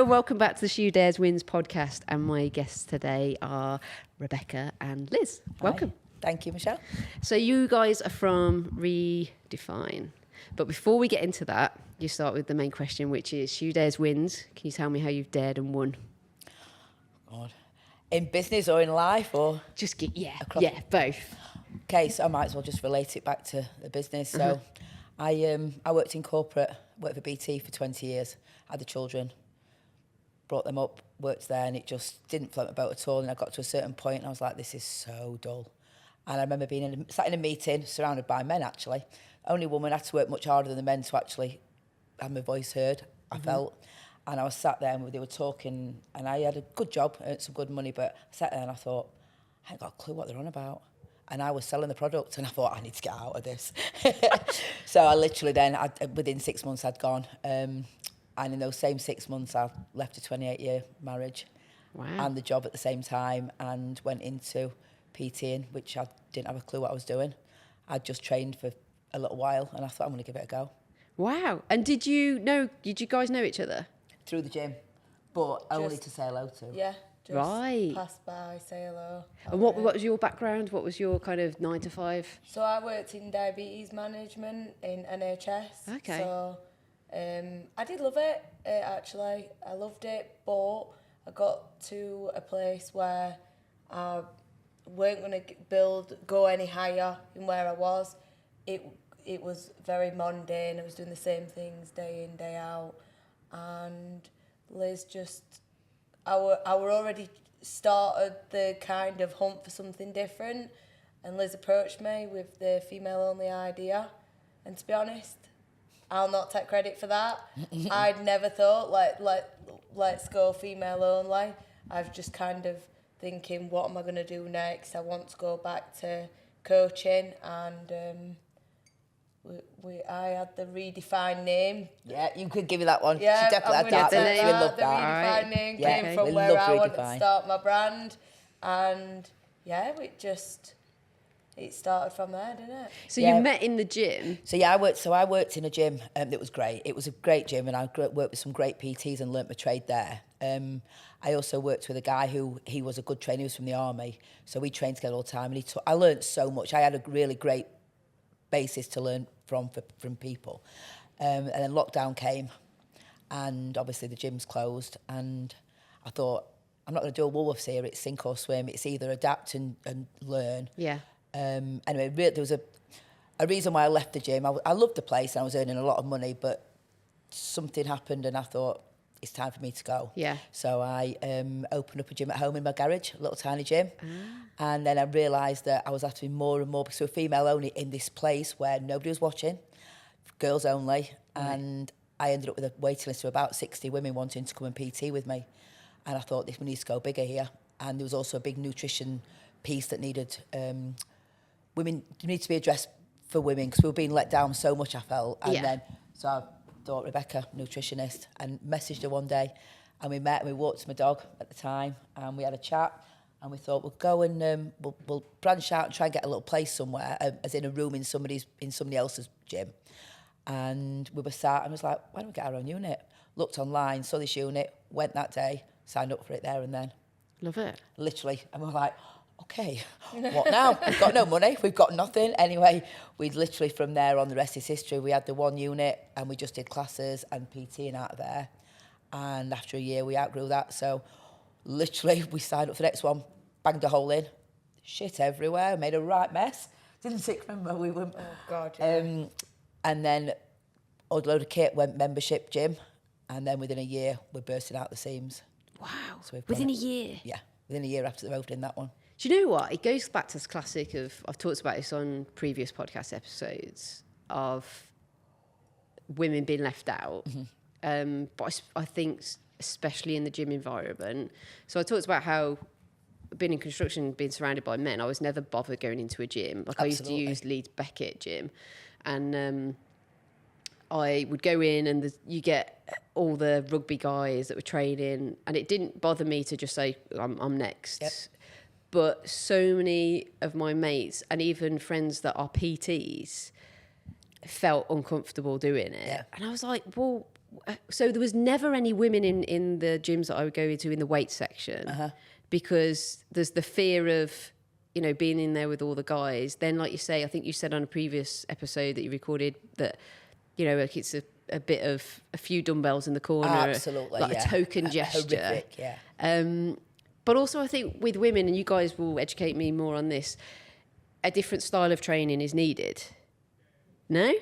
Hello, welcome back to the She Who Dares Wins podcast. And my guests today are Rebecca and Liz. Welcome. Hi. Thank you, Michelle. So you guys are from Redefine. But before we get into that, you start with the main question, which is She Who Dares Wins. Can you tell me how you've dared and won? God. In business or in life or? Just get, Across- yeah, both. Okay, so I might as well just relate it back to the business. So I worked in corporate, worked for BT for 20 years, had the children, brought them up, worked there, and it just didn't float my boat at all. And I got to a certain point and I was like, this is so dull. And I remember being sat in a meeting, surrounded by men actually. Only woman had to work much harder than the men to actually have my voice heard, I felt. And I was sat there and they were talking and I had a good job, earned some good money, but I sat there and I thought, I ain't got a clue what they're on about. And I was selling the product and I thought, I need to get out of this. So I literally then, within 6 months I'd gone. And in those same 6 months, I left a 28-year marriage and the job at the same time and went into PTing, which I didn't have a clue what I was doing. I'd just trained for a little while and I thought, I'm going to give it a go. Wow. And did you guys know each other? Through the gym, but only to say hello to. Yeah, just Right. pass by, say hello. And what was your background? What was your kind of 9 to 5? So I worked in diabetes management in NHS. Okay. So I did love it, actually. I loved it, but I got to a place where I weren't going to go any higher in where I was. It was very mundane. I was doing the same things day in, day out. And Liz I were already started the kind of hunt for something different, and Liz approached me with the female-only idea. And to be honest, I'll not take credit for that. I'd never thought, let's go female-only. I've just kind of thinking, what am I going to do next? I want to go back to coaching, and I had the Redefine name. Yeah, you could give me that one. Yeah, she definitely had that. The We love that. Redefine name Yeah, came from we where love I wanted to Redefine. start my brand, and yeah, it started from there, didn't it? So you met in the gym? So I worked in a gym that was great. It was a great gym and I worked with some great PTs and learnt my trade there. I also worked with a guy he was a good trainer, he was from the army. So we trained together all the time and I learnt so much. I had a really great basis to learn from people. And then lockdown came and obviously the gym's closed and I thought, I'm not going to do a Woolworths here, it's sink or swim. It's either adapt and learn. Yeah. Anyway, there was a reason why I left the gym. I loved the place and I was earning a lot of money, but something happened and I thought, it's time for me to go. Yeah. So I opened up a gym at home in my garage, a little tiny gym. And then I realised that I was having to be more and more, because we were female only in this place where nobody was watching, girls only. And I ended up with a waiting list of about 60 women wanting to come and PT with me. And I thought, this needs to go bigger here. And there was also a big nutrition piece that needed, women need to be addressed for women, because we were being let down so much, I felt. And then, so I thought, Rebecca, nutritionist, and messaged her one day. And we met and we walked to my dog at the time and we had a chat. And we thought, we'll go and we'll branch out and try and get a little place somewhere, as in a room in somebody else's gym. And we were sat and I was like, why don't we get our own unit? Looked online, saw this unit, went that day, signed up for it there and then. Love it. Literally. And we were like, okay, what now? We've got no money, we've got nothing. Anyway, we literally from there on, the rest is history. We had the one unit and we just did classes and PTing out of there. And after a year, we outgrew that. So literally, we signed up for the next one, banged a hole in, shit everywhere, made a right mess. Didn't it? Remember, we were... Oh, God, yeah. And then a load of kit went membership gym. And then within a year, we're bursting out the seams. Wow. So Within a year? Yeah, within a year after they've opened that one. Do you know what? It goes back to this classic of, I've talked about this on previous podcast episodes, of women being left out. But I think especially in the gym environment. So I talked about how being in construction, being surrounded by men, I was never bothered going into a gym. Like Absolutely. I used to use Leeds Beckett gym, and I would go in and you get all the rugby guys that were training, and it didn't bother me to just say, I'm next. Yep. But so many of my mates and even friends that are PTs felt uncomfortable doing it. Yeah. And I was like, well, So there was never any women in the gyms that I would go into in the weight section because there's the fear of, you know, being in there with all the guys. Then, like you say, I think you said on a previous episode that you recorded that, you know, like it's a bit of a few dumbbells in the corner. Absolutely, like a token gesture. Horrific, yeah. But also I think with women, and you guys will educate me more on this, a different style of training is needed. No?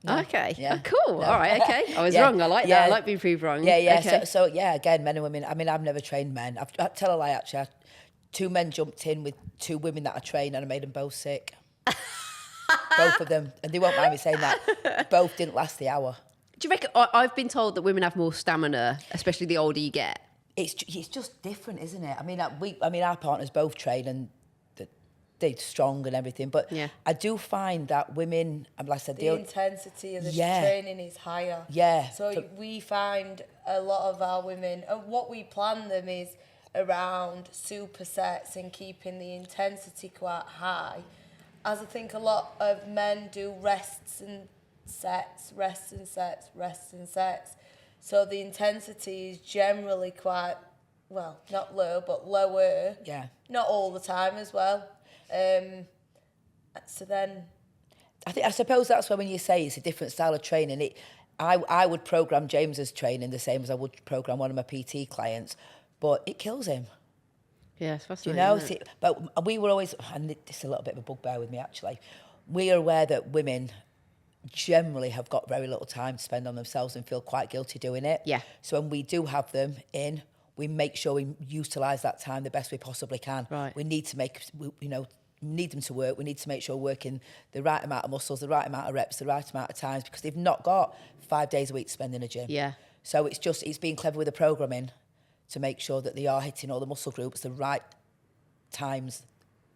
Okay. Yeah. Oh, cool. No. All right. Okay. I was wrong. I like that. I like being proved wrong. Yeah, yeah. Okay. So yeah, again, men and women. I mean, I've never trained men. I tell a lie, actually. Two men jumped in with two women that I trained and I made them both sick. Both of them. And they won't mind me saying that. Both didn't last the hour. Do you reckon, I've been told that women have more stamina, especially the older you get. It's just different, isn't it? I mean, our partners both train and they're strong and everything, but I do find that women, like I said, the intensity of the training is higher. Yeah. So we find a lot of our women, and what we plan them is around supersets and keeping the intensity quite high. As I think a lot of men do rests and sets. So the intensity is generally quite, well, not low, but lower. Yeah. Not all the time as well. So then... I suppose that's when you say it's a different style of training. I would program James's training the same as I would program one of my PT clients, but it kills him. Yeah, it's fascinating. You know, but we were always, and this is a little bit of a bugbear with me actually, we are aware that women generally have got very little time to spend on themselves and feel quite guilty doing it. Yeah. So when we do have them in, we make sure we utilise that time the best we possibly can. Right. We need to need them to work. We need to make sure we're working the right amount of muscles, the right amount of reps, the right amount of times, because they've not got 5 days a week to spend in a gym. Yeah. So it's being clever with the programming to make sure that they are hitting all the muscle groups the right times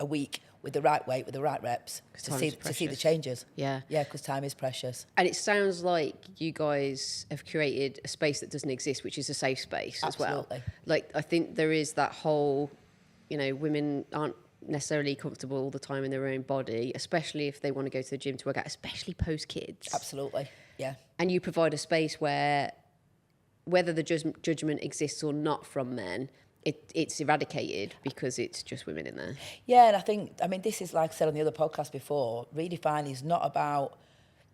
a week with the right weight, with the right reps to see the changes. Yeah. Yeah, because time is precious. And it sounds like you guys have created a space that doesn't exist, which is a safe space as well. Absolutely. Like, I think there is that whole, you know, women aren't necessarily comfortable all the time in their own body, especially if they want to go to the gym to work out, especially post-kids. Absolutely, yeah. And you provide a space where, whether the judgment exists or not from men, it's eradicated because it's just women in there. Yeah, and I mean, this is, like I said on the other podcast before, Redefining is not about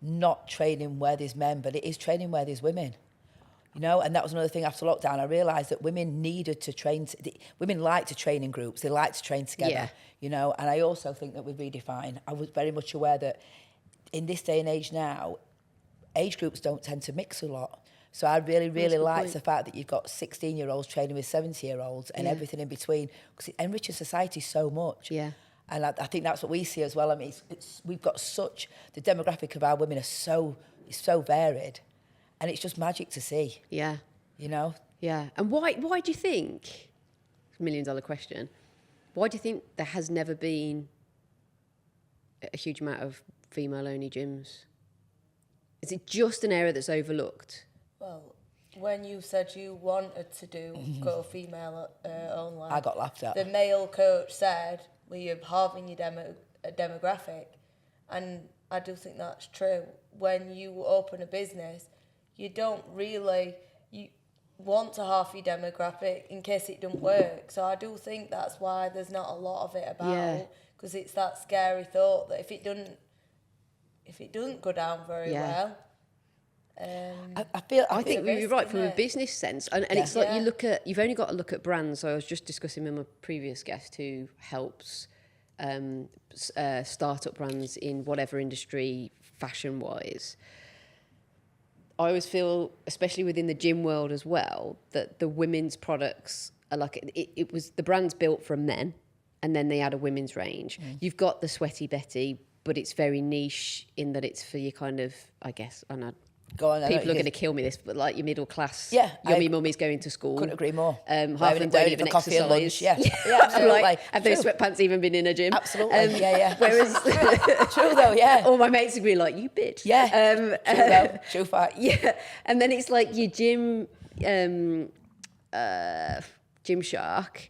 not training where there's men, but it is training where there's women. You know, and that was another thing after lockdown. I realised that women needed to train. Women like to train in groups. They like to train together. Yeah. You know, and I also think that with Redefine, I was very much aware that in this day and age now, age groups don't tend to mix a lot. So I really liked the fact that you've got 16-year-olds training with 70-year-olds and everything in between, because it enriches society so much. Yeah. And I think that's what we see as well. I mean, we've got the demographic of our women is so varied. And it's just magic to see. Yeah. You know? Yeah. And why do you think, $1 million question, why do you think there has never been a huge amount of female-only gyms? Is it just an area that's overlooked? Well, when you said you wanted to go female only, I got laughed at. The male coach said, well, you're halving your demographic. And I do think that's true. When you open a business, you don't really want to half your demographic in case it doesn't work. So I do think that's why there's not a lot of it about, because it's that scary thought that if it doesn't go down very well. I think you're right from a business sense, and it's like you've only got to look at brands. So I was just discussing with my previous guest who helps startup brands in whatever industry, fashion wise. I always feel, especially within the gym world as well, that the women's products are like, it was the brand's built from men, and then they add a women's range. You've got the Sweaty Betty, but it's very niche in that it's for your kind of, I guess, I know Go on, people are going to kill me this, but like your middle class, yummy mummy's going to school. Couldn't agree more. Half of them don't even coffee and lunch. exercise. Yeah, absolutely. Like, have those sweatpants even been in a gym? Absolutely. Yeah. Whereas, true though. Yeah. all my mates would be like, "You bitch." Yeah. True though. True fact. Yeah, and then it's like your gym, Gymshark.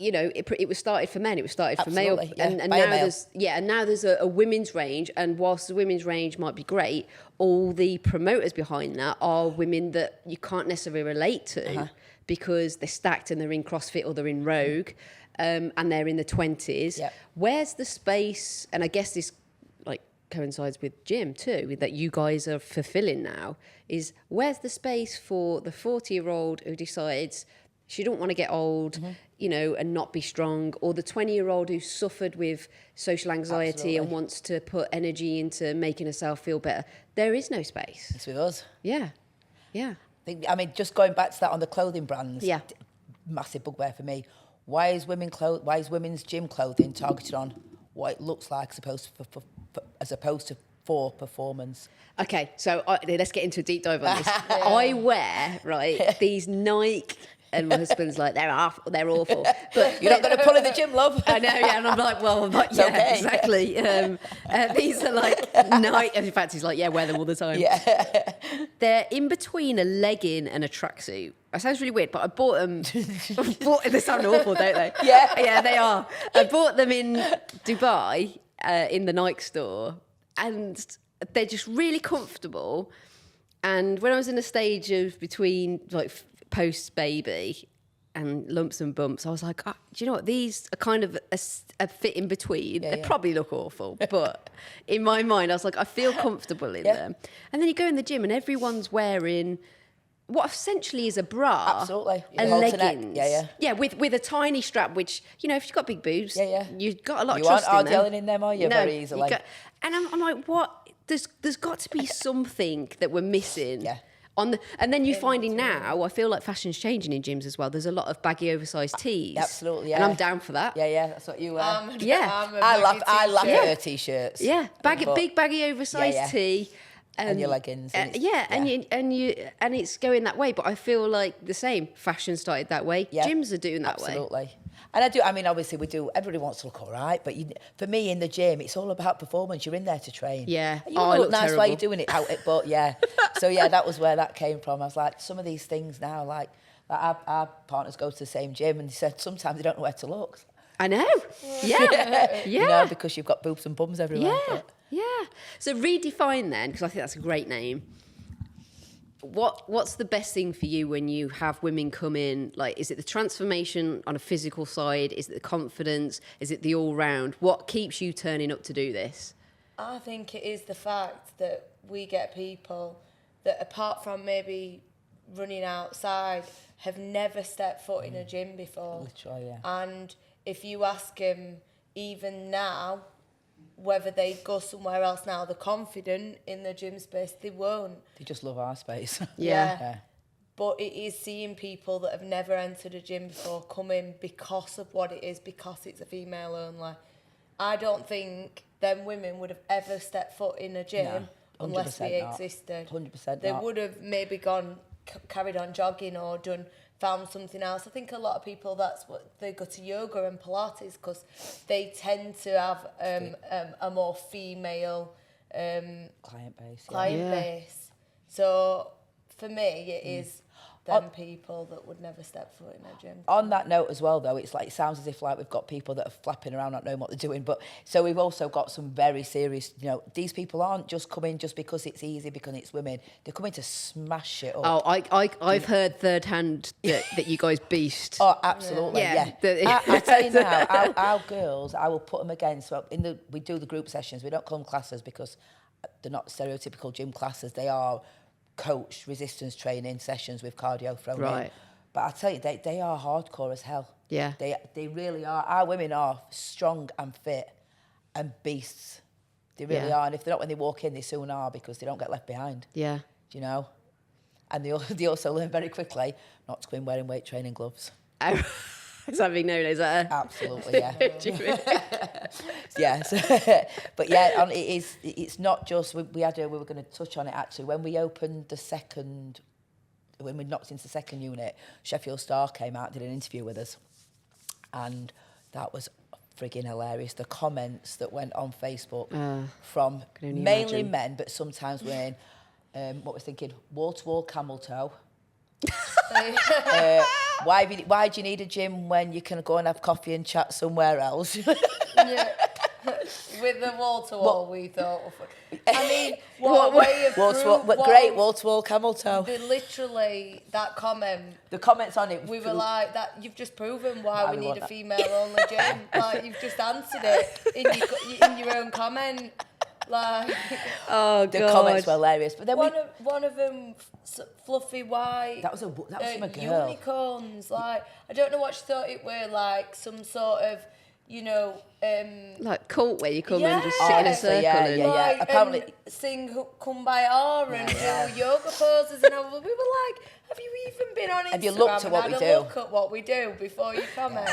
you know, it was started for men. It was started for male, Absolutely, yeah. and By a now male. now there's a women's range. And whilst the women's range might be great, all the promoters behind that are women that you can't necessarily relate to because they're stacked and they're in CrossFit or they're in Rogue, and they're in the 20s. Yep. Where's the space? And I guess this like coincides with gym too, that you guys are fulfilling now. Is where's the space for the 40-year-old who decides she don't want to get old, you know, and not be strong, or the 20-year-old who suffered with social anxiety Absolutely. and wants to put energy into making herself feel better? There is no space. It's with us. Yeah. I mean, just going back to that on the clothing brands. Yeah. Massive bugbear for me. Why is women's gym clothing targeted on what it looks like as opposed to for performance? Okay, so let's get into a deep dive on this. I wear, these Nike, and my husband's like, they're awful. But You're not going to pull in the gym, love. I know, yeah, and I'm like, well, yeah, okay. Exactly. These are like Nike, and in fact, he's like, yeah, wear them all the time. Yeah. They're in between a legging and a tracksuit. That sounds really weird, but I bought them. They sound awful, don't they? Yeah. Yeah, they are. I bought them in Dubai, in the Nike store, and they're just really comfortable. And when I was in a stage of between like post baby and lumps and bumps, I was like, oh, do you know what? These are kind of a fit in between. They probably look awful, but in my mind, I was like, I feel comfortable in them. And then you go in the gym and everyone's wearing what essentially is a bra, Absolutely. and Holds the neck. leggings, with a tiny strap. Which, you know, if you've got big boobs, you've got a lot of trust in them. You aren't RDLing in them, are you? No, Very easily. And I'm like, what? There's got to be something that we're missing. Yeah. And then you're finding now, I feel like fashion's changing in gyms as well. There's a lot of baggy, oversized tees. Absolutely, yeah. And I'm down for that. Yeah, that's what you wear. I laugh at her t-shirts. Yeah, big baggy, oversized tee. And your leggings. And it's going that way. But I feel like the same. Fashion started that way. Yeah, Gyms are doing that way. Absolutely. And I mean, obviously we do, everybody wants to look all right, but for me in the gym, it's all about performance. You're in there to train. Yeah. You want to look nice while you're doing it out, but yeah. So yeah, that was where that came from. I was like, some of these things now, like our partners go to the same gym and they said sometimes they don't know where to look. I know. Yeah. You know, because you've got boobs and bums everywhere. Yeah. So Redefine then, because I think that's a great name. What's the best thing for you when you have women come in? Like, is it the transformation on a physical side? Is it the confidence? Is it the all round? What keeps you turning up to do this? I think it is the fact that we get people that, apart from maybe running outside, have never stepped foot in a gym before. Literally, yeah. And if you ask them, even now, whether they go somewhere else now, they're confident in the gym space, they won't. They just love our space. Yeah. But it is seeing people that have never entered a gym before come in because of what it is, because it's a female only. I don't think them women would have ever stepped foot in a gym unless we existed. 100% They would have maybe gone, carried on jogging or found something else. I think a lot of people, that's what they go to yoga and Pilates, because they tend to have a more female client base. base. So for me, it is them people that would never step foot in a gym. On that note as well, though, it sounds as if like we've got people that are flapping around not knowing what they're doing, but so we've also got some very serious, you know, these people aren't just coming just because it's easy, because it's women. They're coming to smash it up. Oh, I've heard third hand that you guys beast. Oh, absolutely, yeah. I tell you now, our girls, I will put them against. So we do the group sessions. We don't call them classes because they're not stereotypical gym classes. They are coached resistance training sessions with cardio thrown in. But I tell you, they are hardcore as hell. Yeah. They really are. Our women are strong and fit and beasts. They really are. And if they're not when they walk in, they soon are, because they don't get left behind. Yeah. Do you know? And they also learn very quickly not to go in wearing weight training gloves. Is that being known as a... Absolutely, yeah. Yes. But yeah, it's not just, we were going to touch on it actually. When we opened when we knocked into the second unit, Sheffield Star came out, did an interview with us. And that was frigging hilarious. The comments that went on Facebook from mainly men, but sometimes wearing, what we're thinking, wall-to-wall camel toe. Why do you need a gym when you can go and have coffee and chat somewhere else? Yeah. With the wall-to-wall, we thought. I mean, what a way of great wall-to-wall camel toe. They literally, that comment. The comments on it. We were like, that. You've just proven why we need a female-only gym. Like, you've just answered it in your own comment. Like, oh the God. comments were hilarious. But then one of them, fluffy white. That was from a girl. Unicorns. Like, I don't know what she thought it were. Like some sort of, you know, like cult where you come and just sit in a circle and like, apparently sing Kumbaya and do yoga poses, and we were like, have you even been on Instagram? Have you looked at what we do? Look at what we do before you comment.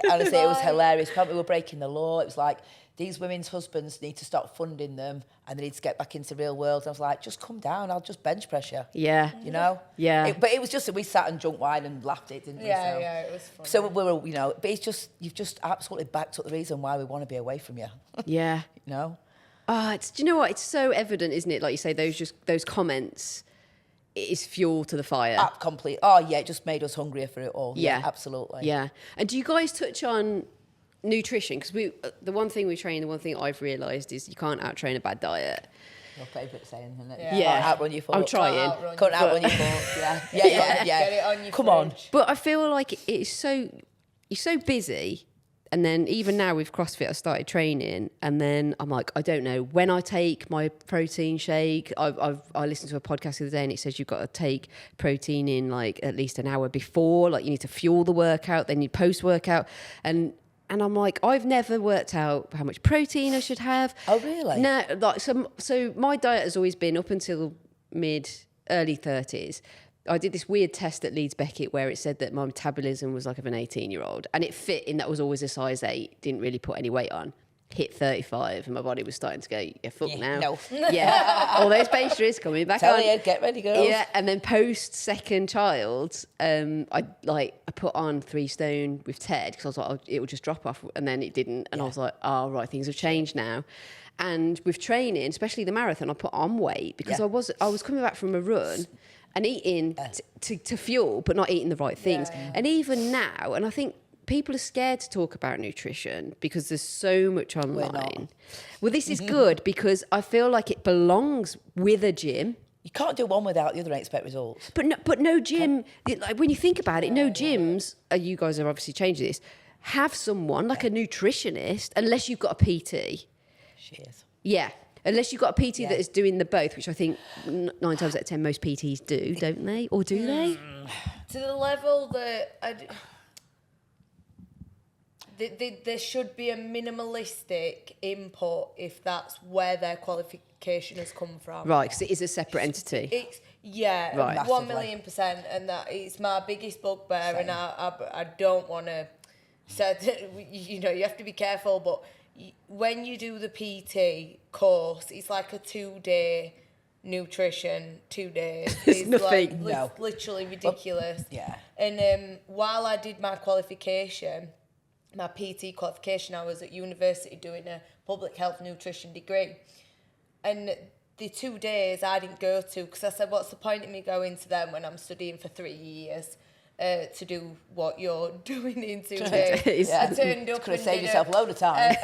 Honestly, it was hilarious. Apparently we were breaking the law. It was like, these women's husbands need to stop funding them and they need to get back into the real world. And I was like, just come down, I'll just bench press you. Yeah. You know? Yeah. But it was just that we sat and drunk wine and laughed at it, didn't we? Yeah, it was fun. So we were, you know, but it's just, you've just absolutely backed up the reason why we want to be away from you. Yeah. You know? Do you know what? It's so evident, isn't it? Like you say, those comments, it is fuel to the fire. Complete. Oh, yeah, it just made us hungrier for it all. Yeah. Absolutely. Yeah. And do you guys touch on nutrition? Because the one thing we train, the one thing I've realised is you can't out-train a bad diet. Your favourite saying, isn't it? Yeah. Can't outrun your fault. I'm trying. Can't outrun your fault. Yeah. Get it on your Come fridge. on. But I feel like you're so busy. And then even now with CrossFit, I started training, and then I'm like, I don't know, when I take my protein shake, I listened to a podcast the other day and it says you've got to take protein in like at least an hour before, like you need to fuel the workout, then you post-workout. And I'm like, I've never worked out how much protein I should have. Oh, really? No, like so my diet has always been up until early 30s. I did this weird test at Leeds Beckett where it said that my metabolism was like of an 18-year-old, and it fit in that was always a size 8, didn't really put any weight on. Hit 35 and my body was starting to go, now. No. Yeah, all those pastries coming back Tell on. you, get ready, girls. Yeah, and then post second child, I put on 3 stone with Ted because I was like, it will just drop off, and then it didn't, and I was like, oh right, things have changed now. And with training, especially the marathon, I put on weight because I was coming back from a run and eating to fuel, but not eating the right things. Yeah. And even now, and I think people are scared to talk about nutrition because there's so much online. Well, this is good because I feel like it belongs with a gym. You can't do one without the other and expect results. But no gym, like when you think about it, no gyms, you guys are obviously changing this, have someone like a nutritionist, unless you've got a PT. She is. Yeah. Unless you've got a PT that is doing the both, which I think 9 times out of 10 most PTs do, don't they? Or do they? To the level that there should be a minimalistic input if that's where their qualification has come from. Right, because it is a separate entity. Right. 1,000,000%, and that is my biggest bugbear. Same. And I don't want to. So you have to be careful, but when you do the PT course, it's like a 2-day nutrition, 2 days. It's nothing. It's literally ridiculous. Yeah. And while I did my qualification, my PT qualification, I was at university doing a public health nutrition degree. And the 2 days I didn't go to because I said, what's the point of me going to them when I'm studying for 3 years? To do what you're doing in 2 days. I turned up could have saved yourself a load of time.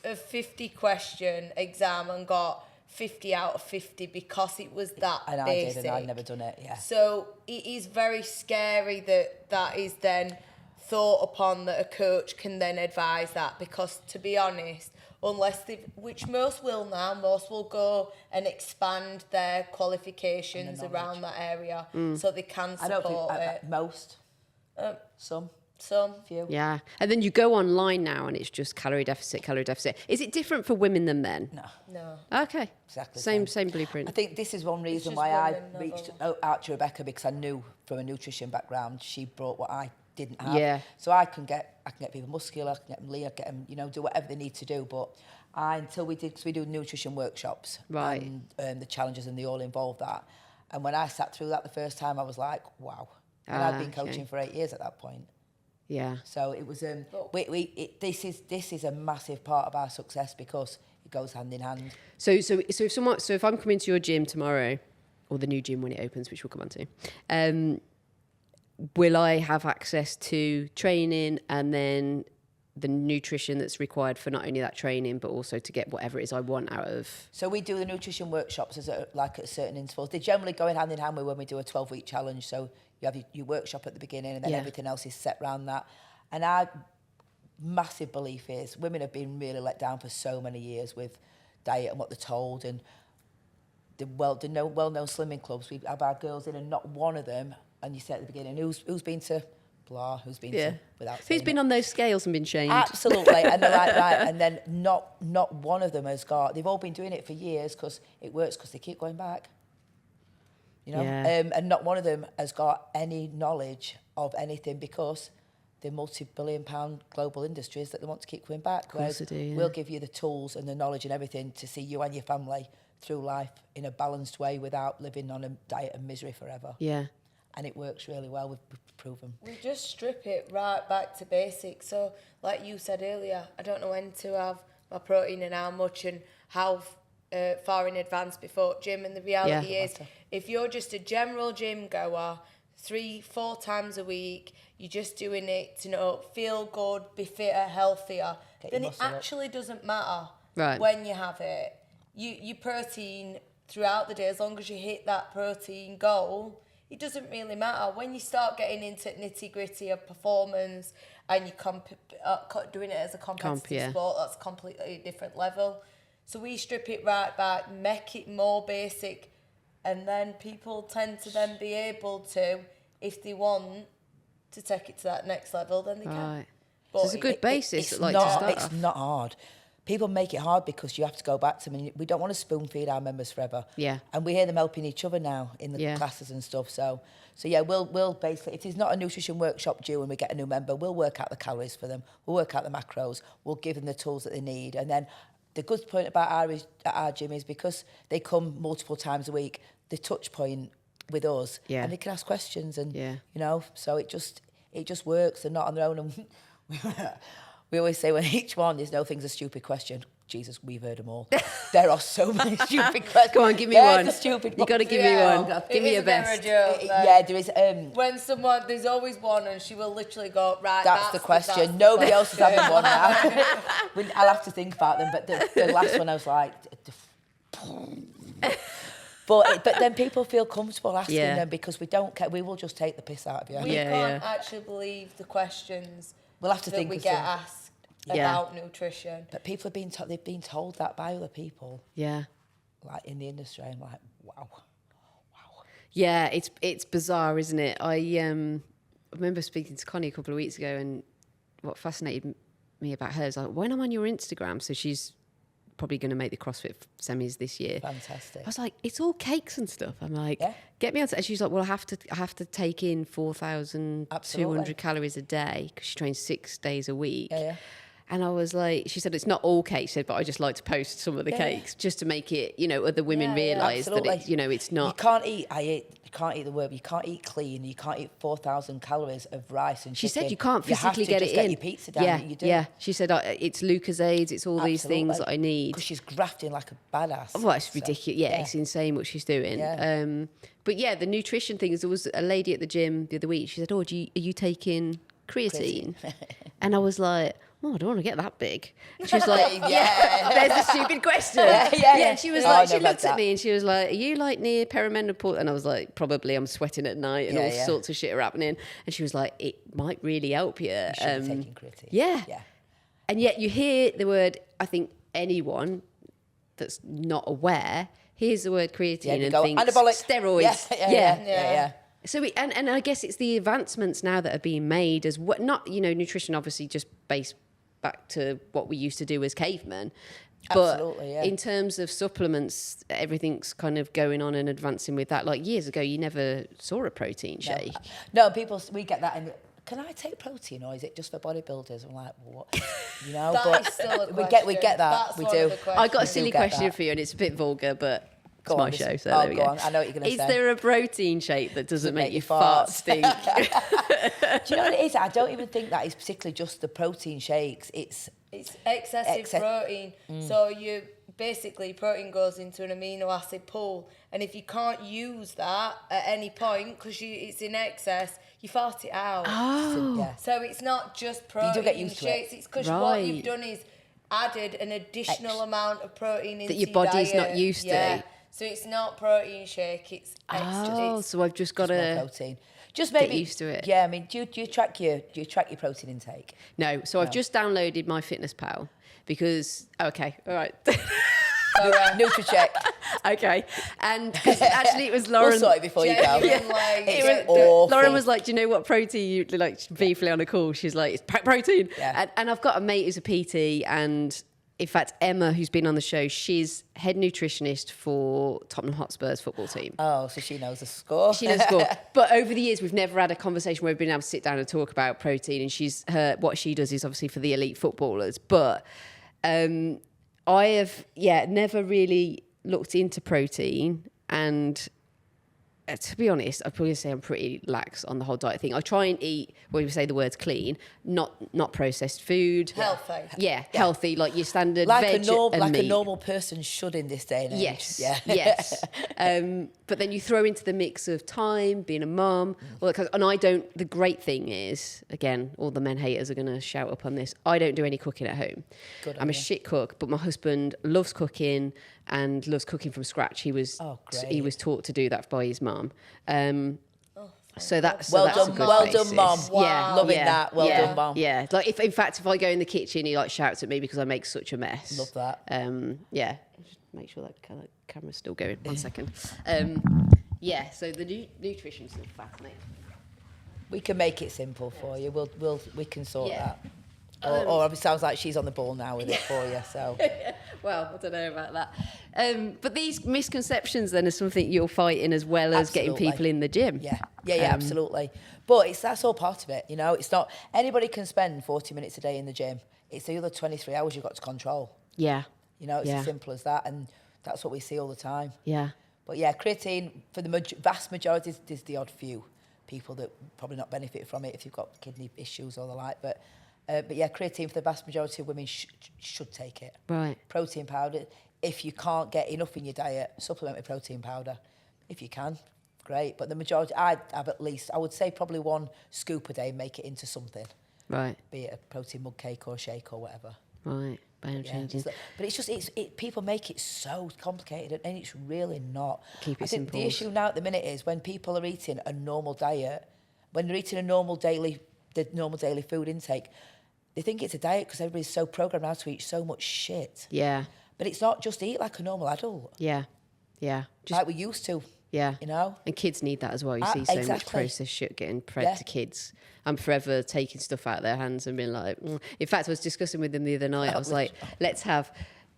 A 50 question exam and got 50 out of 50 because it was that and basic. I did, and I'd never done it. Yeah. So it is very scary that is then thought upon, that a coach can then advise that, because to be honest, unless which most will now, most will go and expand their qualifications around that area so they can support it. Most. Some. Few. Yeah. And then you go online now and it's just calorie deficit. Is it different for women than men? No. Okay. Exactly. Same blueprint. I think this is one reason why I reached out to Rebecca, because I knew from a nutrition background she brought what I didn't have. Yeah. So I can get people muscular, I can get them lean, I can get them, do whatever they need to do. But until we do nutrition workshops, right, and the challenges, and they all involve that. And when I sat through that the first time, I was like, wow. And I'd been coaching for 8 years at that point. Yeah. So it was this is a massive part of our success because it goes hand in hand. So if I'm coming to your gym tomorrow, or the new gym when it opens, which we'll come on to, will I have access to training and then the nutrition that's required for not only that training, but also to get whatever it is I want out of... So we do the nutrition workshops at certain intervals. They generally go hand in hand with when we do a 12-week challenge. So you have your workshop at the beginning and then everything else is set around that. And our massive belief is women have been really let down for so many years with diet and what they're told. And the well-known slimming clubs, we have our girls in and not one of them, and you say at the beginning, who's been to... blah, who's been to, without saying who's been on those scales and been shamed? Absolutely. And they're like, right, and then not one of them has got, they've all been doing it for years because it works because they keep going back, you know, and not one of them has got any knowledge of anything because they're multi-billion-pound global industries that they want to keep going back. Of course they do, we'll give you the tools and the knowledge and everything to see you and your family through life in a balanced way without living on a diet of misery forever. Yeah. And it works really well, we've proven. We just strip it right back to basics. So, like you said earlier, I don't know when to have my protein and how much and how far in advance before gym. And the reality is, if you're just a general gym goer, 3-4 times a week, you're just doing it to feel good, be fitter, healthier, then it actually doesn't matter when you have it. Your protein throughout the day, as long as you hit that protein goal, it doesn't really matter. When you start getting into nitty-gritty of performance and you're doing it as a competitive sport, that's a completely different level. So we strip it right back, make it more basic, and then people tend to then be able to, if they want to take it to that next level, then they can. But so it's a good basis. It's it's not hard. People make it hard because you have to go back to them. And we don't want to spoon feed our members forever. Yeah. And we hear them helping each other now in the classes and stuff. So yeah, we'll basically, if it's not a nutrition workshop due and we get a new member, we'll work out the calories for them. We'll work out the macros. We'll give them the tools that they need. And then the good point about our gym is because they come multiple times a week, the touch point with us, and they can ask questions and, you know, so it just works. They're not on their own. And we always say when each one, there's no thing's a stupid question. Jesus, we've heard them all. There are so many stupid questions. Come on, give me one. You got to give me one. Give me your best. There is. When there's always one, and she will literally go, right, that's the question. Nobody else is having one now. I'll have to think about them. But the last one, I was like... But then people feel comfortable asking them because we don't care. We will just take the piss out of you. We can't actually believe the questions we'll have to that think we get asked about nutrition. But people have they've been told that by other people. Yeah. Like in the industry, I'm like, wow. Yeah, it's bizarre, isn't it? I remember speaking to Connie a couple of weeks ago, and what fascinated me about her is like, when I'm on your Instagram, so she's probably going to make the CrossFit semis this year. Fantastic. I was like, it's all cakes and stuff. I'm like, get me on. And she's like, well, I have to take in 4,200 calories a day because she trains 6 days a week. Yeah. And I was like, she said, it's not all cakes, she said, but I just like to post some of the cakes just to make it, you know, other women realise that it, you know, it's not. You can't eat you can't eat clean. You can't eat 4,000 calories of rice and chicken. She said you can't physically get it in. Get your pizza down. You do. Yeah. She said it's Lucozades, it's all these things that I need. Because she's grafting like a badass. Well, it's ridiculous. Yeah, it's insane what she's doing. Yeah. But yeah, the nutrition things. There was a lady at the gym the other week. She said, "Oh, are you taking creatine?" And I was like, "Oh, I don't want to get that big." And she was like, there's a stupid question. Yeah. She was like, she looked at me and she was like, "Are you like near perimenopause?" And I was like, "Probably. I'm sweating at night and all sorts of shit are happening." And she was like, "It might really help you." You should be taking creatine. Yeah. And yet you hear the word, I think anyone that's not aware hears the word creatine and thinks anabolic steroids. Yeah. So and I guess it's the advancements now that are being made as what, not, you know, nutrition obviously just based back to what we used to do as cavemen. But in terms of supplements, everything's kind of going on and advancing with that. Like years ago, you never saw a protein shake. No, we get that. And can I take protein or is it just for bodybuilders? I'm like, what? You know, but still a question. we get that. That's we do. I got a silly question for you, and it's a bit vulgar, but. It's my show, so there we go. I know what you're going to say. Is there a protein shake that doesn't make your farts stink? Do you know what it is? I don't even think that is particularly just the protein shakes. It's excessive protein. So protein goes into an amino acid pool, and if you can't use that at any point because it's in excess, you fart it out. Oh. Yeah. So it's not just protein You do get used to it. shakes. It's because Right. what you've done is added an additional amount of protein into your body's diet. not used to. So it's not protein shake. It's extra. Oh, It's, so I've just got More to protein. Just maybe used to it. Yeah, I mean, do you track your protein intake? no. So I've just downloaded MyFitnessPal because okay, all right. NutriCheck. Okay, and 'cause actually it was Lauren. We'll sort it before you go. genuinely, It's awful. Lauren was like, "Do you know what protein you like?" Briefly on a call, she's like, "It's protein." Yeah. And I've got a mate who's a PT, and in fact, Emma, who's been on the show, she's head nutritionist for Tottenham Hotspur's football team. Oh, so she knows the score. She knows score. But over the years, we've never had a conversation where we've been able to sit down and talk about protein. And what she does is obviously for the elite footballers. But I have, never really looked into protein. And to be honest, I'd probably say I'm pretty lax on the whole diet thing. I try and eat, when we say the words clean, not processed food. Healthy. Yeah, healthy, like your standard like veg a and meat. normal person should in this day and age. Yes, Yeah. yes. But then you throw into the mix of time, being a mum, all that kind of, and I don't. The great thing is, again, all the men haters are going to shout up on this. I don't do any cooking at home. Good I'm on a you. shit cook, but my husband loves cooking and loves cooking from scratch. He was great. taught to do that by his mum. So that's Well a done, good well basis. done, mum. Yeah, Loving yeah, that. Well yeah, done, mum. Yeah, like if in fact if I go in the kitchen, he like shouts at me because I make such a mess. Love that. Yeah, just make sure that camera's still going. 1 second. Yeah, so the nutrition stuff fascinating. We can make it simple for you. We can sort Yeah. that. Or it sounds like she's on the ball now with it for you. So Well, I don't know about that. But these misconceptions then are something you're fighting as well as getting Absolutely. people in the gym. yeah, absolutely. But that's all part of it. You know, it's not anybody can spend 40 minutes a day in the gym. It's the other 23 hours you've got to control. Yeah. You know, it's Yeah. as simple as that, and that's what we see all the time. Yeah. But yeah, creatine for the vast majority, there's the odd few people that probably not benefit from it if you've got kidney issues or the like. But yeah, creatine for the vast majority of women should take it. Right. Protein powder, if you can't get enough in your diet, supplement with protein powder. If you can, great. But the majority, I'd have at least, I would say probably 1 scoop a day, make it into something. Right. Be it a protein mug cake or shake or whatever. Right. Bone Yeah, changing. but it's just people make it so complicated and it's really not. Keep it I think simple. the issue now at the minute is when people are eating a normal diet, when they're eating the normal daily food intake, they think it's a diet because everybody's so programmed now to eat so much shit. Yeah. But it's not. Just eat like a normal adult, Yeah. Yeah. Just like we used to. yeah. You know. And kids need that as well. You see so much exactly. processed shit getting fed Yeah. to kids. I'm forever taking stuff out of their hands and being like, In fact, I was discussing with them the other night. I was like, let's have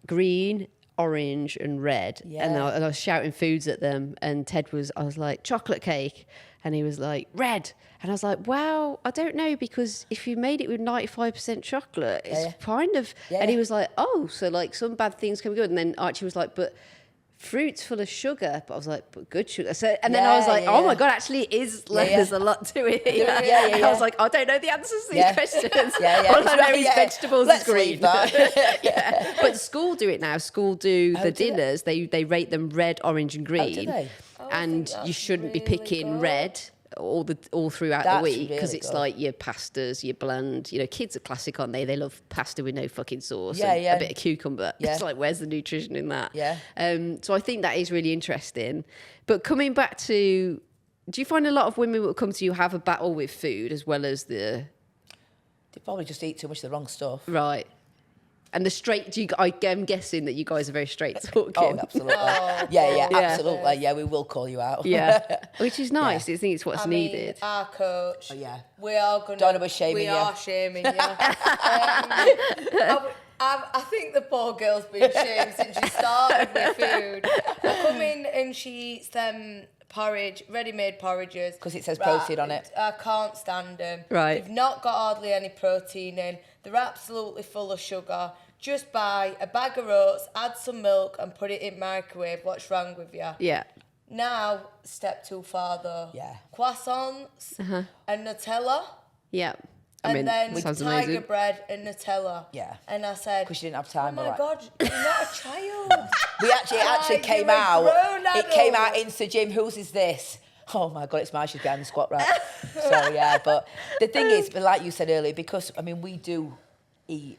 green, orange and red. Yeah. And I was shouting foods at them. And I was like, chocolate cake. And he was like, red. And I was like, well, I don't know, because if you made it with 95% chocolate, it's kind of... Yeah. And he was like, oh, so like some bad things can be good. And then Archie was like, but... fruit's full of sugar, but I was like, but good sugar. So, and then I was like, oh my God, actually it is, like, there's a lot to it. And I was like, I don't know the answers to these questions. All I know is vegetables is green. But school do it now. School do the dinners. They rate them red, orange and green. do they? And you shouldn't be picking good. red all throughout That's the week, because really it's good. like your pastas, your bland, kids are classic, aren't they? They love pasta with no fucking sauce Yeah, and yeah. a bit of cucumber. Yeah. It's like, where's the nutrition in that? Yeah. So I think that is really interesting. But coming back to, do you find a lot of women that come to you have a battle with food as well as They probably just eat too much of the wrong stuff. right? And I'm guessing that you guys are very straight talking. Oh, absolutely. Yeah, absolutely. Yeah, we will call you out. Yeah, which is nice. I think it's what's needed. Our coach. yeah. We are going to... Donna was shaming we you. are shaming you. I think the poor girl's been shamed since she started with food. I come in and she eats them porridge, ready-made porridges. 'Cause it says protein on it. I can't stand them. Right. They've not got hardly any protein in. They're absolutely full of sugar. Just buy a bag of oats, add some milk and put it in microwave. What's wrong with you? Yeah. Now, step too far though. Yeah. Croissants and Nutella. Yeah. And then sounds tiger amazing. bread and Nutella. Yeah. And I said, 'Cause you didn't have oh time. my right? God, you're not a child. It actually Like, came you're a out. grown It came adult. out into gym. Whose is this? Oh my God, it's mine. She's behind the squat rack. So yeah, but the thing is, like you said earlier, because I mean, we do eat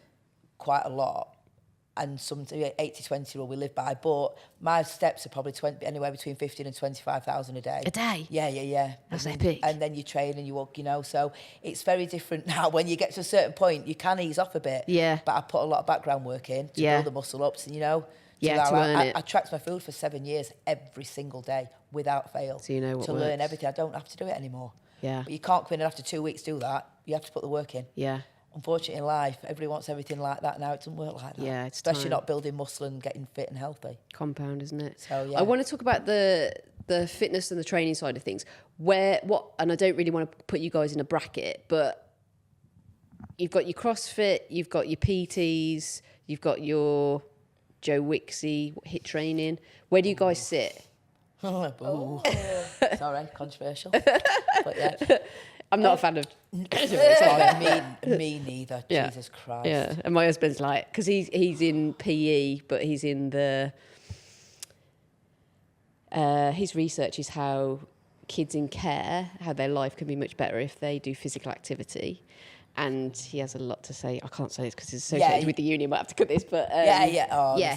quite a lot, and some 80-20 rule we live by. But my steps are probably anywhere between 15 and 25,000 a day. A day? Yeah. That's epic. And then you train and you walk, so it's very different now. When you get to a certain point, you can ease off a bit. Yeah. But I put a lot of background work in to build the muscle ups, and to earn it. I tracked my food for 7 years every single day without fail. So you know what to works. learn everything. I don't have to do it anymore. Yeah. But you can't come in and after 2 weeks do that. You have to put the work in. Yeah. Unfortunately, in life, everybody wants everything like that now. It doesn't work like that. Yeah, it's especially time. not building muscle and getting fit and healthy. Compound, isn't it? So yeah. I want to talk about the fitness and the training side of things. And I don't really want to put you guys in a bracket, but you've got your CrossFit, you've got your PTs, you've got your Joe Wixie HIIT training. Where do you guys sit? Ooh. Sorry, controversial. But yeah. I'm not a fan of. me neither. Yeah. Jesus Christ. Yeah, and my husband's like, because he's in PE, but he's in the. His research is how kids in care, how their life can be much better if they do physical activity. And he has a lot to say. I can't say this because it's associated with the uni. I might have to cut this, but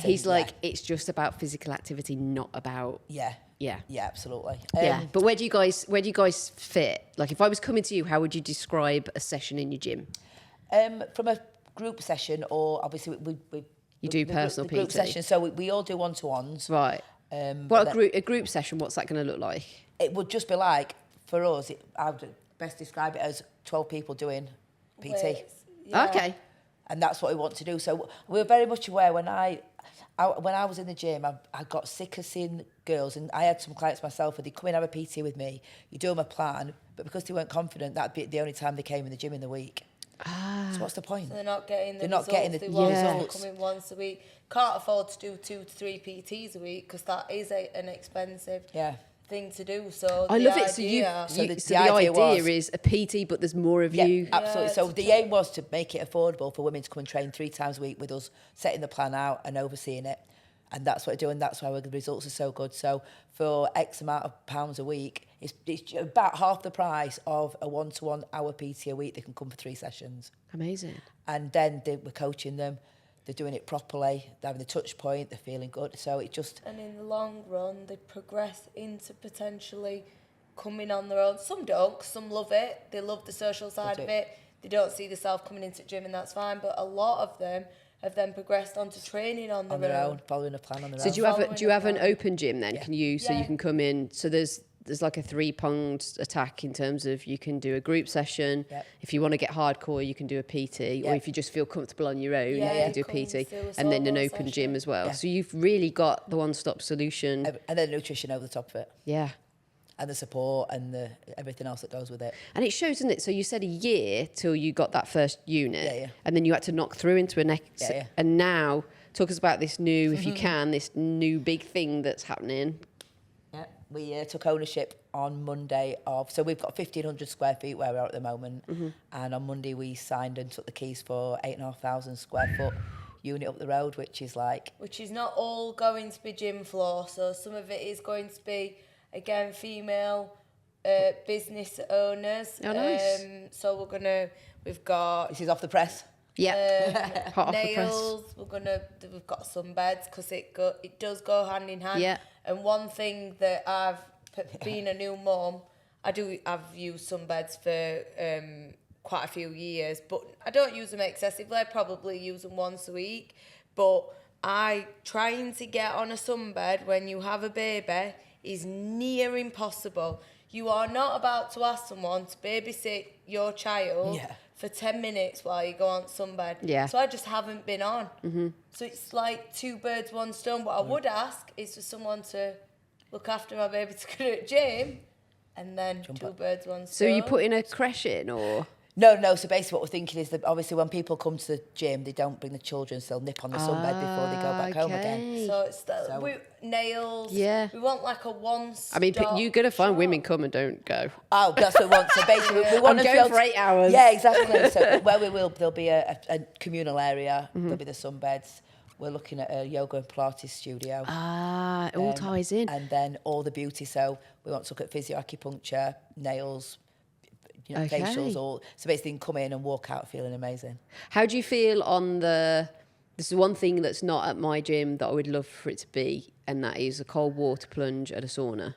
he's like, it's just about physical activity, not about. Yeah, absolutely. But where do you guys fit? Like, if I was coming to you, how would you describe a session in your gym? From a group session, or obviously you do personal the group PT session. So we all do one-to-ones. Right. A group session, what's that going to look like? It would just be like, for us, I would best describe it as 12 people doing PT. Yeah. Okay. And that's what we want to do. So we're very much aware when I was in the gym, I got sick of seeing girls, and I had some clients myself where they'd come in and have a PT with me, you do them a plan, but because they weren't confident, that'd be the only time they came in the gym in the week. So what's the point? So they're not getting the results. they want someone coming once a week. Can't afford to do 2 to 3 PTs a week because that is an expensive thing to do. So I love it. So the idea is a PT, but there's more of you. Absolutely. So the aim was to make it affordable for women to come and train 3 times a week with us, setting the plan out and overseeing it. And that's what we're doing. That's why the results are so good. So for X amount of pounds a week, it's about half the price of a 1-to-1 hour PT a week. They can come for 3 sessions. Amazing. And then we're coaching them. They're doing it properly. They're having the touch point. They're feeling good. So it just... And in the long run, they progress into potentially coming on their own. Some don't, 'cause some love it. They love the social side of it. They don't see themselves coming into the gym, and that's fine. But a lot of them have then progressed onto training on their own. Following a plan on their own. So do you have an open gym then? Can you you can come in? So there's like a 3-pronged attack in terms of you can do a group session. If you want to get hardcore, you can do a PT, or if you just feel comfortable on your own, you can do a PT, and then an open gym as well. So you've really got the one-stop solution. And then nutrition over the top of it. Yeah. And the support and everything else that goes with it. And it shows, doesn't it? So you said a year till you got that first unit, and then you had to knock through into a next. And now, talk us about this new, if you can, this new big thing that's happening. Yeah, we took ownership on Monday so we've got 1,500 square feet where we are at the moment, and on Monday we signed and took the keys for 8,500 square foot unit up the road, which is not all going to be gym floor. So some of it is going to be, again, female business owners. Oh, nice. So we've got... This is off the press. Yeah. Hot nails. off the press. We've got some beds because it does go hand in hand. Yeah. And one thing that being a new mum, I've used some beds for quite a few years, but I don't use them excessively. I probably use them once a week. But trying to get on a sunbed when you have a baby is near impossible. You are not about to ask someone to babysit your child for 10 minutes while you go on sunbed. Yeah. So I just haven't been on. So it's like 2 birds, 1 stone. What I would ask is for someone to look after my baby to go to the gym, and then 2 birds, 1 stone. So you put in a creche in, or? No. So basically what we're thinking is that obviously when people come to the gym, they don't bring the children, so they'll nip on the sunbed before they go back home again. So it's nails. Yeah. We want like a one-stop I mean, you're going to find women come and don't go. Oh, that's what we want. So basically we want I'm to going for 8 hours. Yeah, exactly. So where there'll be a communal area, there'll be the sunbeds. we're looking at a yoga and Pilates studio. It all ties in. And then all the beauty. So we want to look at physio, acupuncture, nails, Okay. facials, all. So basically, you can come in and walk out feeling amazing. How do you feel on this is one thing that's not at my gym that I would love for it to be, and that is a cold water plunge and a sauna.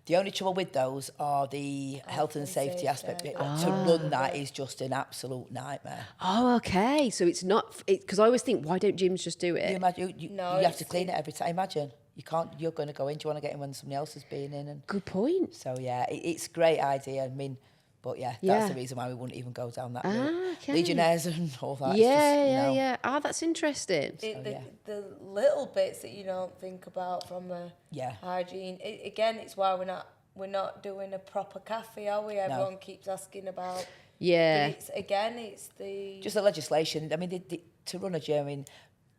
The only trouble with those are the health and safety aspect. To run that is just an absolute nightmare. Oh, okay. So it's not, because I always think, why don't gyms just do it? You imagine, you have to clean it every time. Imagine, you can't, you're going to go in, do you want to get in when somebody else has been in? And Good point. so, yeah, it's a great idea. I mean, but yeah, that's the reason why we wouldn't even go down that route. Okay. Legionnaires and all that. Yeah. Oh, that's interesting. The little bits that you don't think about from a hygiene. Again, it's why we're not doing a proper cafe, are we? Everyone keeps asking about. Yeah. But it's the just the legislation. I mean, to run a gym, I mean,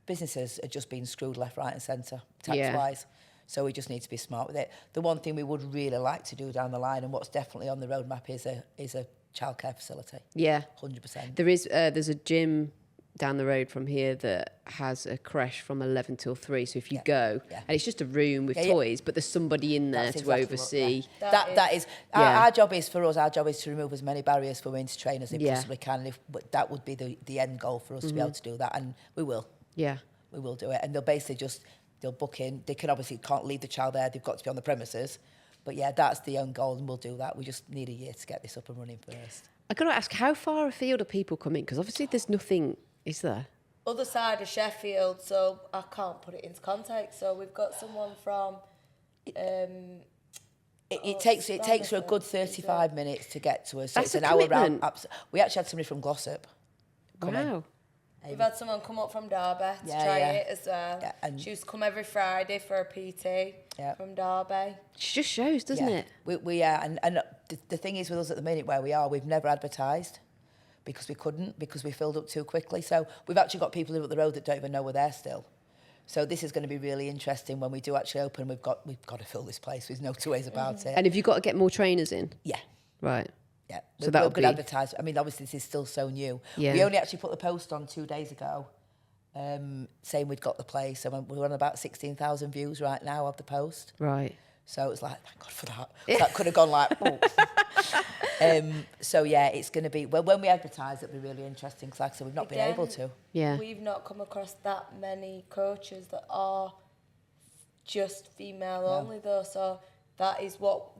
businesses are just being screwed left, right, and centre tax-wise. So we just need to be smart with it. The one thing we would really like to do down the line, and what's definitely on the roadmap, is a childcare facility. Yeah. 100%. There's a gym down the road from here that has a creche from 11 till 3. So if you go, and it's just a room with toys, but there's somebody in there to oversee. That is our job is to remove as many barriers for women to train as we possibly can. But that would be the end goal for us to be able to do that, and we will. Yeah. We will do it. And they'll basically they'll book in. They can't leave the child there. They've got to be on the premises. But yeah, that's the end goal, and we'll do that. We just need a year to get this up and running first. I've got to ask, how far afield are people coming? Because obviously there's nothing, is there? Other side of Sheffield, so I can't put it into context. So we've got someone from. It takes her a good 35 minutes to get to us. So That's it's a an hour commitment. round. We actually had somebody from Glossop. Wow. We've had someone come up from Derby to try it as well. Yeah, and she used to come every Friday for a PT from Derby. It just shows, doesn't it? We and the thing is with us at the minute where we are, we've never advertised because we couldn't, because we filled up too quickly. So we've actually got people up the road that don't even know we're there still. So this is going to be really interesting when we do actually open. We've got to fill this place. There's no two ways about it. And have you got to get more trainers in? Yeah. Right. Yeah, so that would be advertised. I mean, obviously this is still so new. Yeah. We only actually put the post on 2 days ago, saying we'd got the place, and we're on about 16,000 views right now of the post. Right. So it's like, thank God for that. That could have gone like. So yeah, it's going to be when we advertise, it'll be really interesting. Because like I said, we've not been able to. Yeah. We've not come across that many coaches that are just female only though. So. That is what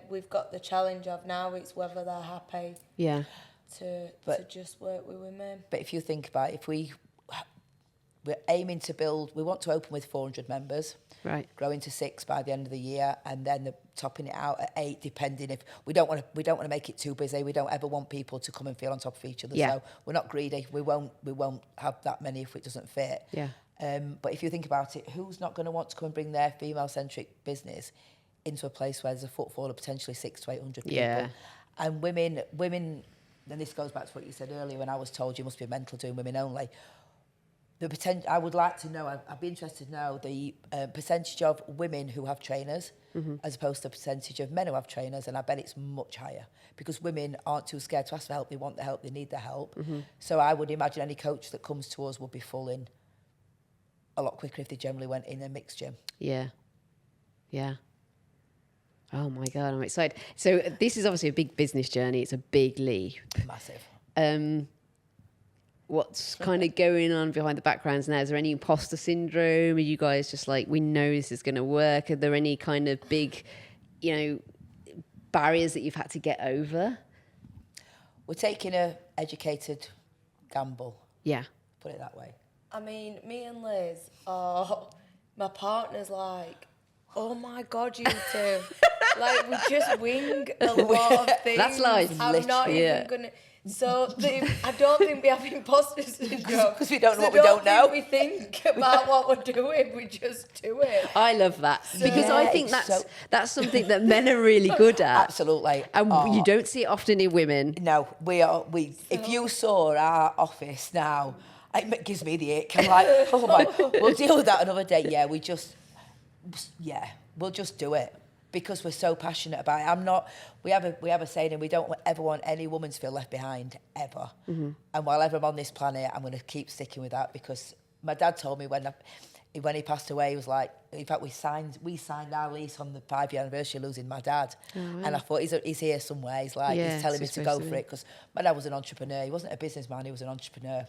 we've got the challenge of now. It's whether they're happy to just work with women. But if you think about it, we're aiming to build, we want to open with 400 members, right? Growing to 6 by the end of the year, and then topping it out at 8, depending if we don't want to make it too busy. We don't ever want people to come and feel on top of each other. So we're not greedy. We won't have that many if it doesn't fit. Yeah. But if you think about it, who's not going to want to come and bring their female-centric business into a place where there's a footfall of potentially 600 to 800 people. Yeah. And women, and this goes back to what you said earlier when I was told you must be mental doing women only. The potential, I would like to know, I'd be interested to know the percentage of women who have trainers as opposed to the percentage of men who have trainers, and I bet it's much higher because women aren't too scared to ask for help. They want the help, they need the help. So I would imagine any coach that comes to us will be full in a lot quicker if they generally went in a mixed gym. Yeah. Yeah. Oh my God, I'm excited. So this is obviously a big business journey. It's a big leap. Massive. What's kind of going on behind the backgrounds now? Is there any imposter syndrome? Are you guys just like, we know this is going to work? Are there any kind of big, barriers that you've had to get over? We're taking a educated gamble. Yeah. Put it that way. I mean, me and Liz my partner's like, oh my God, you two. Like, we just wing a lot of things. That's life. I'm not even going to... So I don't think we have imposter syndrome. Because we don't know what we don't know. We think about what we're doing, we just do it. I love that. Because I think that's something that men are really good at. Absolutely. And you don't see it often in women. No, if you saw our office now, it gives me the ick. I'm like, oh my, we'll deal with that another day. Yeah, we'll just do it. Because we're so passionate about it. We have a saying, and we don't ever want any woman to feel left behind, ever. And while ever I'm on this planet, I'm going to keep sticking with that because my dad told me when he passed away, he was like, in fact, we signed our lease on the 5-year anniversary of losing my dad. Oh, wow. And I thought, he's here somewhere. He's like, he's telling me to go for it, because my dad was an entrepreneur. He wasn't a businessman, he was an entrepreneur.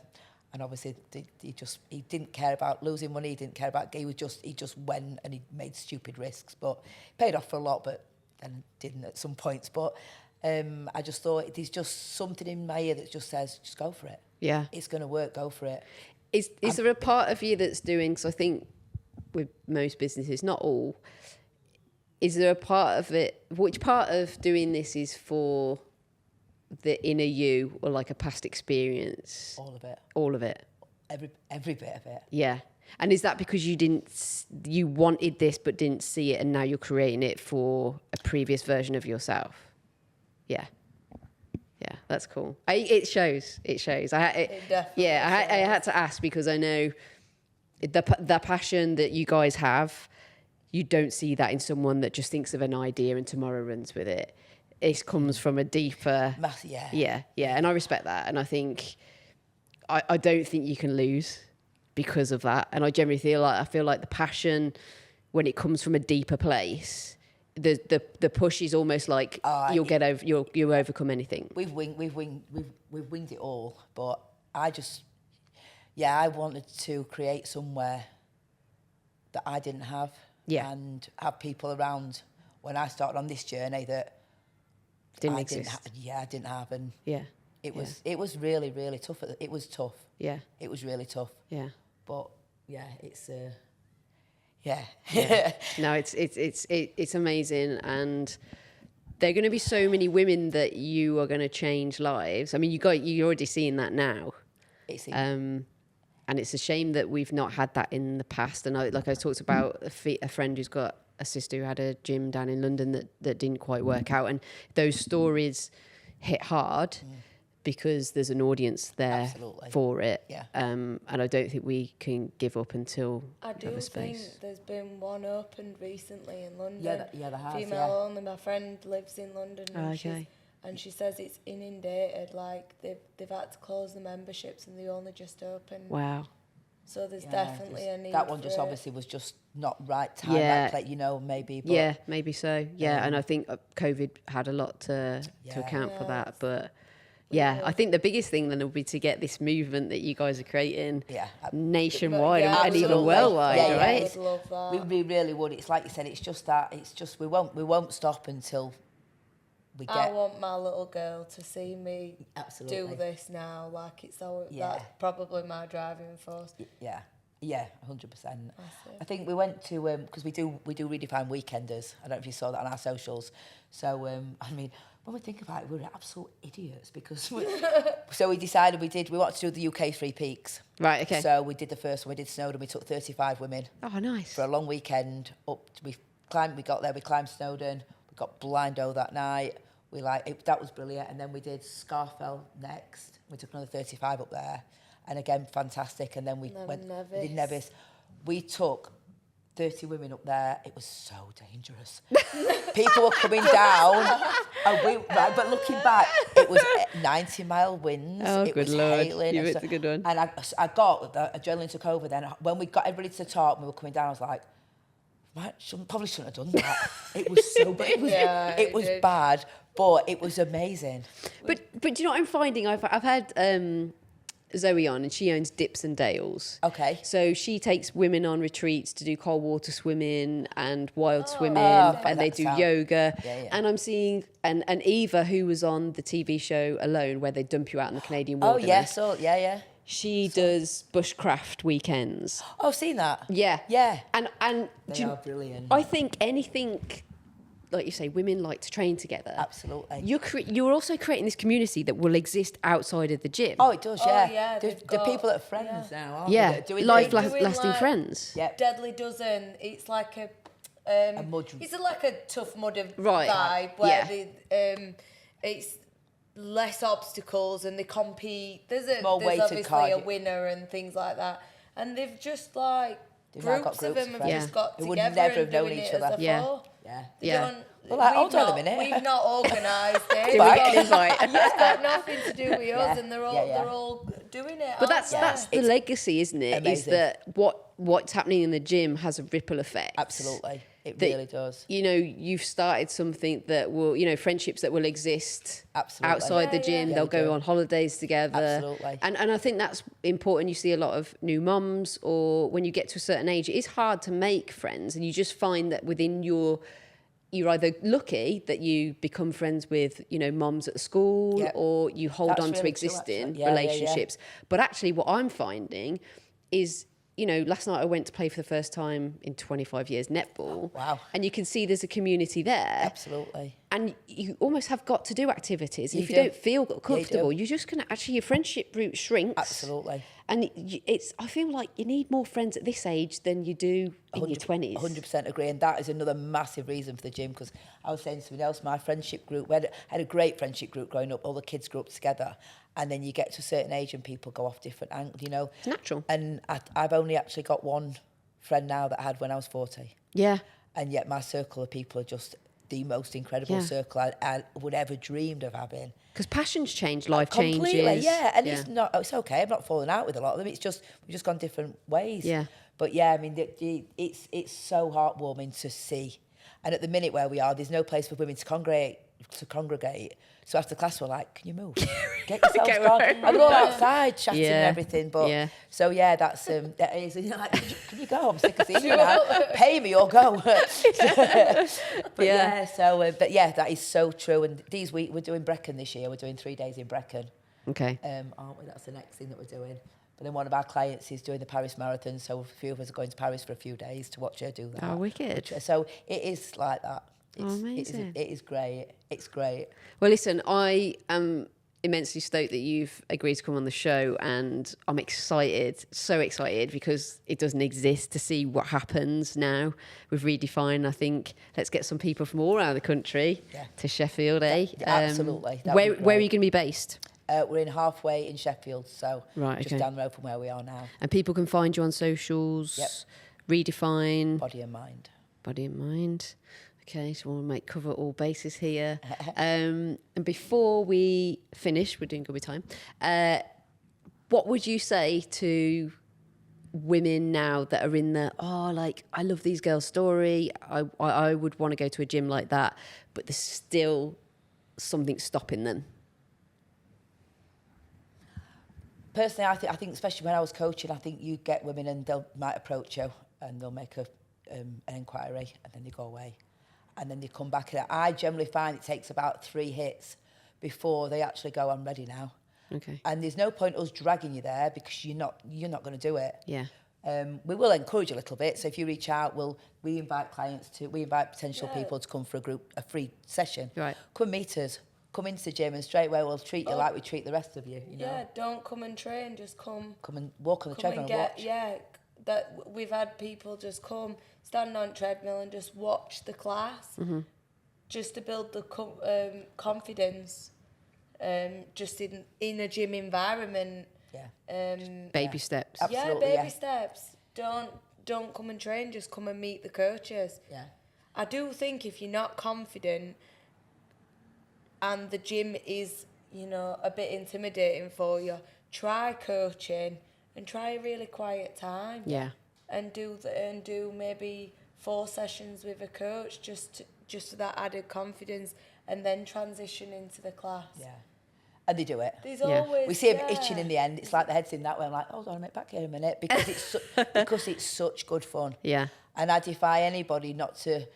And obviously, he didn't care about losing money. He didn't care about. He just went and he made stupid risks, but paid off for a lot, but then didn't at some points. But I just thought there's just something in my ear that just says, just go for it. Yeah, it's going to work. Go for it. Is there a part of you that's doing? Because I think with most businesses, not all, is there a part of it? Which part of doing this is for the inner you, or like a past experience? All of it. All of it. Every bit of it. Yeah. And is that because you wanted this but didn't see it, and now you're creating it for a previous version of yourself? Yeah. Yeah, that's cool. It shows. It shows. I had to ask, because I know the passion that you guys have, you don't see that in someone that just thinks of an idea and tomorrow runs with it. It comes from a deeper... Yeah. And I respect that. And I think... I don't think you can lose because of that. And I generally feel like the passion, when it comes from a deeper place, the push is almost like you'll overcome anything. We've winged it all. But I wanted to create somewhere that I didn't have. Yeah. And have people around when I started on this journey that... Didn't exist. I didn't have, and it was really, really tough. It was tough. Yeah, it was really tough. Yeah, but it's No, it's amazing, and there are going to be so many women that you are going to change lives. I mean, you're already seeing that now. And it's a shame that we've not had that in the past. And I talked about a friend who's got a sister who had a gym down in London that didn't quite work out, and those stories hit hard because there's an audience there for it. Yeah. And I don't think we can give up until I do think there's been one opened recently in London. Yeah, there has. Female only. My friend lives in London, and she says it's inundated. Like they've had to close the memberships, and they only just opened. Wow. So there's definitely a need. That one just obviously was just not right time, right place, maybe. But yeah, maybe so. Yeah, and I think COVID had a lot to account for that. But I think the biggest thing then will be to get this movement that you guys are creating nationwide and even worldwide, right? I would love that. We really would. It's like you said. It's just that. It's just we won't stop until. I want my little girl to see me do this now. Like that's probably my driving force. Yeah, 100%. I think we went to because we do Redefine Weekenders. I don't know if you saw that on our socials. So I mean, when we think about it, we're absolute idiots because so we decided we wanted to do the UK 3 peaks. Right. Okay. So we did the first one. We did Snowdon. We took 35 women. Oh, nice. For a long weekend. We got there. We climbed Snowdon. We got Blindo that night. That was brilliant. And then we did Scarfell next. We took another 35 up there. And again, fantastic. And then we did Nevis. We took 30 women up there. It was so dangerous. People were coming down. But looking back, it was 90-mile winds. Oh, it good was Lord. hailing. You picked a good one. And I got, the adrenaline took over then. When we got everybody to talk, we were coming down, I was like, probably shouldn't have done that. It was so bad. It was bad, but it was amazing. But do you know what I'm finding? I've had Zoe on, and she owns Dips and Dales. Okay. So she takes women on retreats to do cold water swimming and wild swimming, and they do yoga. Yeah. And I'm seeing and Eva, who was on the TV show Alone, where they dump you out in the Canadian wilderness. Oh yes, yeah. She does bushcraft weekends. Oh, I've seen that. Yeah. Yeah. And they are brilliant. I think anything, like you say, women like to train together. Absolutely. You're also creating this community that will exist outside of the gym. Oh, it does, yeah. Oh, yeah, the people that are friends now, aren't they? Lasting friends. Yep. Deadly Dozen. It's like a mud. It's like a Tough Mudder vibe where it's less obstacles and they compete. There's obviously a winner and things like that. And they've just groups of them have just got together and doing it as a four. Yeah. Well, like, hold on a minute. We've not organised it. It's got nothing to do with us, and they're all doing it. But that's the legacy, isn't it? Amazing. Is that what's happening in the gym has a ripple effect. Absolutely. It really does. You know, you've started something that will, you know, friendships that will exist outside the gym. They'll go on holidays together. Absolutely. And I think that's important. You see a lot of new mums, or when you get to a certain age, it is hard to make friends, and you just find that within you're either lucky that you become friends with, you know, moms at the school, or you hold on to existing relationships. But actually what I'm finding is, you know, last night I went to play for the first time in 25 years netball. Wow. And you can see there's a community there. Absolutely. And you almost have got to do activities. If you don't feel comfortable, you're just going to, actually your friendship route shrinks. Absolutely. And I feel like you need more friends at this age than you do in your 20s. 100% agree. And that is another massive reason for the gym, because I was saying to somebody else, my friendship group, we had a great friendship group growing up, all the kids grew up together. And then you get to a certain age and people go off different angles, you know. It's natural. And I've only actually got one friend now that I had when I was 40. Yeah. And yet my circle of people are just the most incredible circle I would ever dreamed of having. Because passions change, life Completely, changes. yeah. And it's okay. I'm not falling out with a lot of them. It's just, we've just gone different ways. Yeah. But yeah, I mean, it's so heartwarming to see. And at the minute where we are, there's no place for women to congregate. So after class, we're like, can you move? Get yourselves gone. And we're all outside chatting and everything. But so yeah, that is, you know, like, can you go? I'm sick of seeing you now. Pay me or go. But that is so true. And these weeks, we're doing Brecon this year. We're doing 3 days in Brecon. Okay. Aren't we? That's the next thing that we're doing. But then one of our clients is doing the Paris Marathon, so a few of us are going to Paris for a few days to watch her do that. Oh, wicked. So it is like that. Amazing. It is great. It's great. Well, listen, I am immensely stoked that you've agreed to come on the show, and I'm excited, so excited, because it doesn't exist, to see what happens now with Redefine. I think let's get some people from all around the country to Sheffield, eh? Absolutely. Where are you going to be based? We're in halfway in Sheffield, so just down the road from where we are now. And people can find you on socials. Redefine. Body and Mind. Body and Mind. Okay, so we'll cover all bases here. And before we finish, we're doing good with time. What would you say to women now that are in the, I love these girls' story. I would want to go to a gym like that, but there's still something stopping them? Personally, I think especially when I was coaching, I think you get women and they might approach you and they'll make an inquiry and then they go away. And then they come back. And I generally find it takes about 3 hits before they actually go, I'm ready now. Okay. And there's no point us dragging you there because you're not going to do it. Yeah. We will encourage a little bit. So if you reach out, we invite potential people to come for a free session. Right. Come meet us. Come into the gym and straight away we'll treat you like we treat the rest of you. You know? Yeah, don't come and train, just come. Come and walk on the treadmill and watch. Yeah, that we've had people just come, stand on treadmill and just watch the class, just to build the confidence, just in a gym environment. Yeah. Baby steps. Absolutely, baby steps. Don't come and train, just come and meet the coaches. Yeah. I do think if you're not confident and the gym is, a bit intimidating for you, try coaching and try a really quiet time. Yeah. And do maybe 4 sessions with a coach just for that added confidence, and then transition into the class. Yeah. And they do it. There's always, we see them itching in the end. It's like the head's in that way. I'm like, hold on a minute, back here a minute, because it's such good fun. Yeah. And I defy anybody not to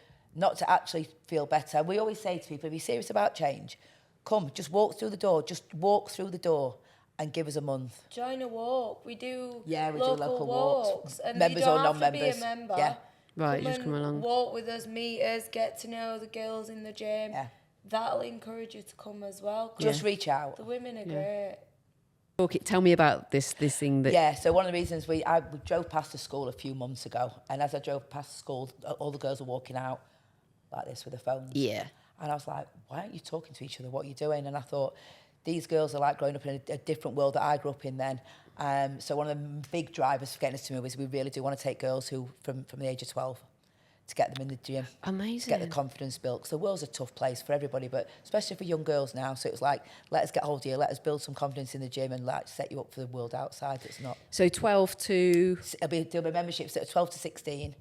actually feel better. We always say to people, if you're serious about change, come, just walk through the door. Just walk through the door and give us a month. Join a walk. We do local walks. And members you don't or have non-members. To be a member. Yeah. Right, just come along. Walk with us, meet us, get to know the girls in the gym. Yeah. That'll encourage you to come as well. Just reach out. The women are great. Okay, tell me about this thing that... Yeah, so one of the reasons we drove past a school a few months ago, and as I drove past the school, all the girls were walking out like this with their phones. Yeah. And I was like, why aren't you talking to each other? What are you doing? And I thought, these girls are like growing up in a different world that I grew up in then. So one of the big drivers for getting us to move is we really do want to take girls who, from the age of 12. to get them in the gym. Amazing. Get the confidence built. Because the world's a tough place for everybody, but especially for young girls now. So it was like, let us get hold of you, let us build some confidence in the gym and like set you up for the world outside. It's not. So 12 to... There'll be memberships that are 12 to 16.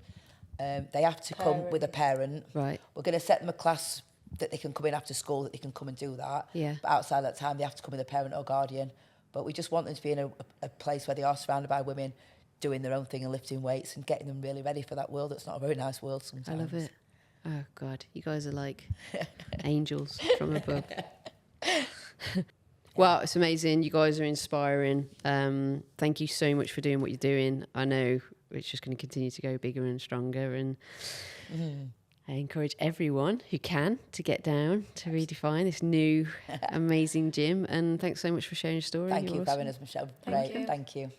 They have to come with a parent. Right. We're going to set them a class that they can come in after school, that they can come and do that. Yeah. But outside that time, they have to come with a parent or guardian. But we just want them to be in a place where they are surrounded by women doing their own thing and lifting weights and getting them really ready for that world. It's not a very nice world sometimes. I love it. Oh, God. You guys are like angels from above. Well, it's amazing. You guys are inspiring. Thank you so much for doing what you're doing. I know it's just going to continue to go bigger and stronger. And I encourage everyone who can to get down to Redefine, this new amazing gym. And thanks so much for sharing your story. Thank you You're for awesome. having us, Michelle. Great. Thank you.